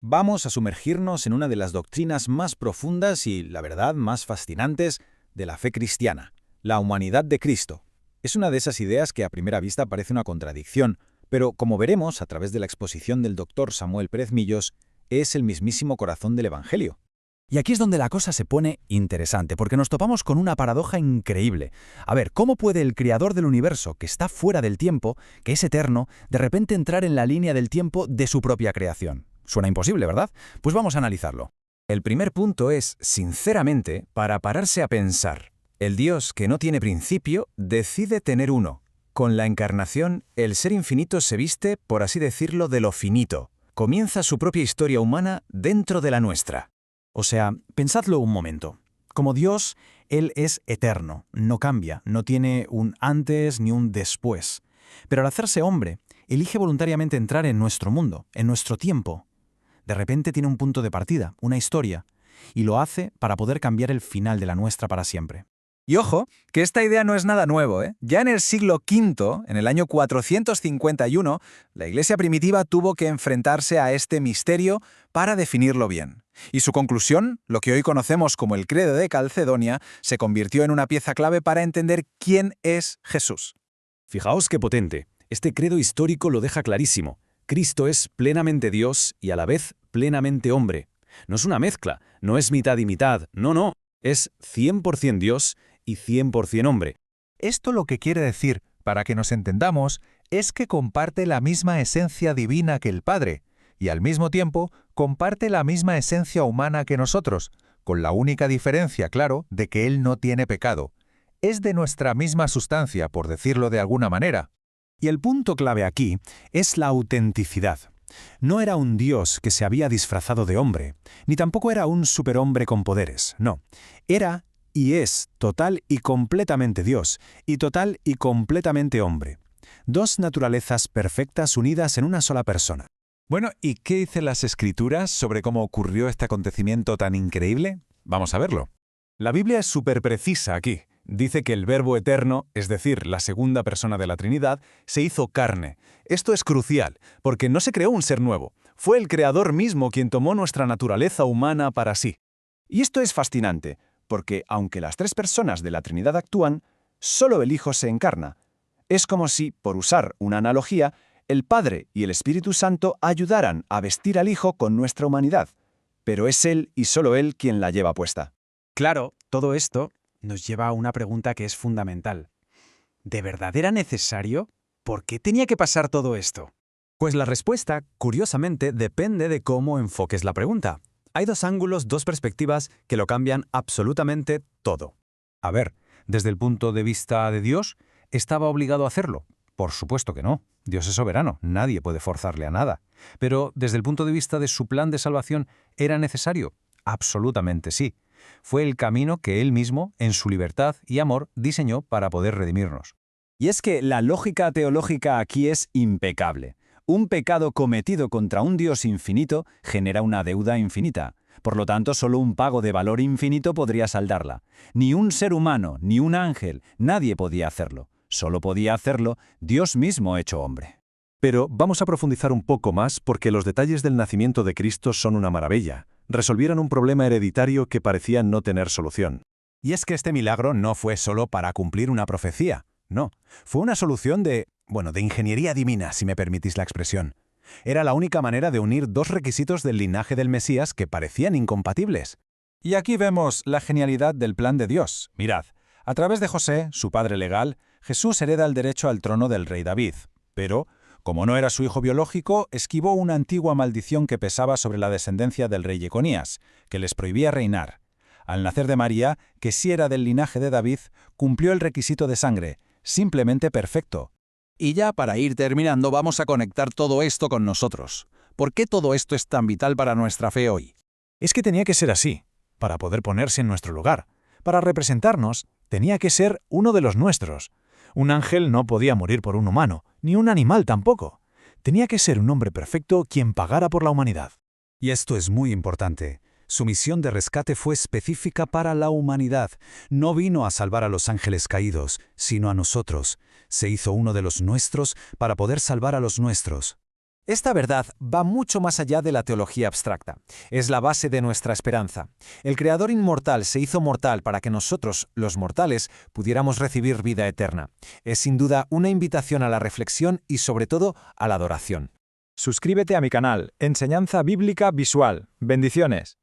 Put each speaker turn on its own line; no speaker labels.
Vamos a sumergirnos en una de las doctrinas más profundas y, la verdad, más fascinantes de la fe cristiana, la humanidad de Cristo. Es una de esas ideas que a primera vista parece una contradicción, pero como veremos a través de la exposición del doctor Samuel Pérez Millos, es el mismísimo corazón del Evangelio.
Y aquí es donde la cosa se pone interesante, porque nos topamos con una paradoja increíble. A ver, ¿cómo puede el creador del universo, que está fuera del tiempo, que es eterno, de repente entrar en la línea del tiempo de su propia creación? Suena imposible, ¿verdad? Pues vamos a analizarlo.
El primer punto es, sinceramente, para pararse a pensar. El Dios que no tiene principio decide tener uno. Con la encarnación, el ser infinito se viste, por así decirlo, de lo finito. Comienza su propia historia humana dentro de la nuestra.
O sea, pensadlo un momento. Como Dios, Él es eterno, no cambia, no tiene un antes ni un después. Pero al hacerse hombre, elige voluntariamente entrar en nuestro mundo, en nuestro tiempo. De repente tiene un punto de partida, una historia, y lo hace para poder cambiar el final de la nuestra para siempre.
Y ojo, que esta idea no es nada nuevo, ¿eh? Ya en el siglo V, en el año 451, la Iglesia primitiva tuvo que enfrentarse a este misterio para definirlo bien. Y su conclusión, lo que hoy conocemos como el Credo de Calcedonia, se convirtió en una pieza clave para entender quién es Jesús.
Fijaos qué potente. Este credo histórico lo deja clarísimo. Cristo es plenamente Dios y a la vez plenamente hombre. No es una mezcla, no es mitad y mitad, no. Es 100% Dios y 100% hombre.
Esto lo que quiere decir, para que nos entendamos, es que comparte la misma esencia divina que el Padre, y al mismo tiempo comparte la misma esencia humana que nosotros, con la única diferencia, claro, de que Él no tiene pecado. Es de nuestra misma sustancia, por decirlo de alguna manera.
Y el punto clave aquí es la autenticidad. No era un Dios que se había disfrazado de hombre, ni tampoco era un superhombre con poderes, no. Era y es total y completamente Dios, y total y completamente hombre. Dos naturalezas perfectas unidas en una sola persona.
Bueno, ¿y qué dicen las Escrituras sobre cómo ocurrió este acontecimiento tan increíble? Vamos a verlo.
La Biblia es súper precisa aquí. Dice que el Verbo eterno, es decir, la segunda persona de la Trinidad, se hizo carne. Esto es crucial, porque no se creó un ser nuevo. Fue el Creador mismo quien tomó nuestra naturaleza humana para sí. Y esto es fascinante, porque aunque las tres personas de la Trinidad actúan, solo el Hijo se encarna. Es como si, por usar una analogía, el Padre y el Espíritu Santo ayudaran a vestir al Hijo con nuestra humanidad. Pero es Él y solo Él quien la lleva puesta.
Claro, todo esto nos lleva a una pregunta que es fundamental. ¿De verdad era necesario? ¿Por qué tenía que pasar todo esto?
Pues la respuesta, curiosamente, depende de cómo enfoques la pregunta. Hay dos ángulos, dos perspectivas que lo cambian absolutamente todo. A ver, desde el punto de vista de Dios, ¿estaba obligado a hacerlo? Por supuesto que no. Dios es soberano, nadie puede forzarle a nada. Pero desde el punto de vista de su plan de salvación, ¿era necesario? Absolutamente sí. Fue el camino que Él mismo, en su libertad y amor, diseñó para poder redimirnos.
Y es que la lógica teológica aquí es impecable. Un pecado cometido contra un Dios infinito genera una deuda infinita. Por lo tanto, solo un pago de valor infinito podría saldarla. Ni un ser humano, ni un ángel, nadie podía hacerlo. Solo podía hacerlo Dios mismo hecho hombre.
Pero vamos a profundizar un poco más porque los detalles del nacimiento de Cristo son una maravilla. Resolvieron un problema hereditario que parecía no tener solución.
Y es que este milagro no fue solo para cumplir una profecía. No, fue una solución de ingeniería divina, si me permitís la expresión. Era la única manera de unir dos requisitos del linaje del Mesías que parecían incompatibles. Y aquí vemos la genialidad del plan de Dios. Mirad, a través de José, su padre legal, Jesús hereda el derecho al trono del rey David. Pero, como no era su hijo biológico, esquivó una antigua maldición que pesaba sobre la descendencia del rey Jeconías, que les prohibía reinar. Al nacer de María, que sí era del linaje de David, cumplió el requisito de sangre, simplemente perfecto.
Y ya para ir terminando vamos a conectar todo esto con nosotros. ¿Por qué todo esto es tan vital para nuestra fe hoy?
Es que tenía que ser así, para poder ponerse en nuestro lugar. Para representarnos, tenía que ser uno de los nuestros. Un ángel no podía morir por un humano, ni un animal tampoco. Tenía que ser un hombre perfecto quien pagara por la humanidad. Y esto es muy importante. Su misión de rescate fue específica para la humanidad. No vino a salvar a los ángeles caídos, sino a nosotros. Se hizo uno de los nuestros para poder salvar a los nuestros.
Esta verdad va mucho más allá de la teología abstracta. Es la base de nuestra esperanza. El Creador inmortal se hizo mortal para que nosotros, los mortales, pudiéramos recibir vida eterna. Es sin duda una invitación a la reflexión y sobre todo a la adoración.
Suscríbete a mi canal, Enseñanza Bíblica Visual. Bendiciones.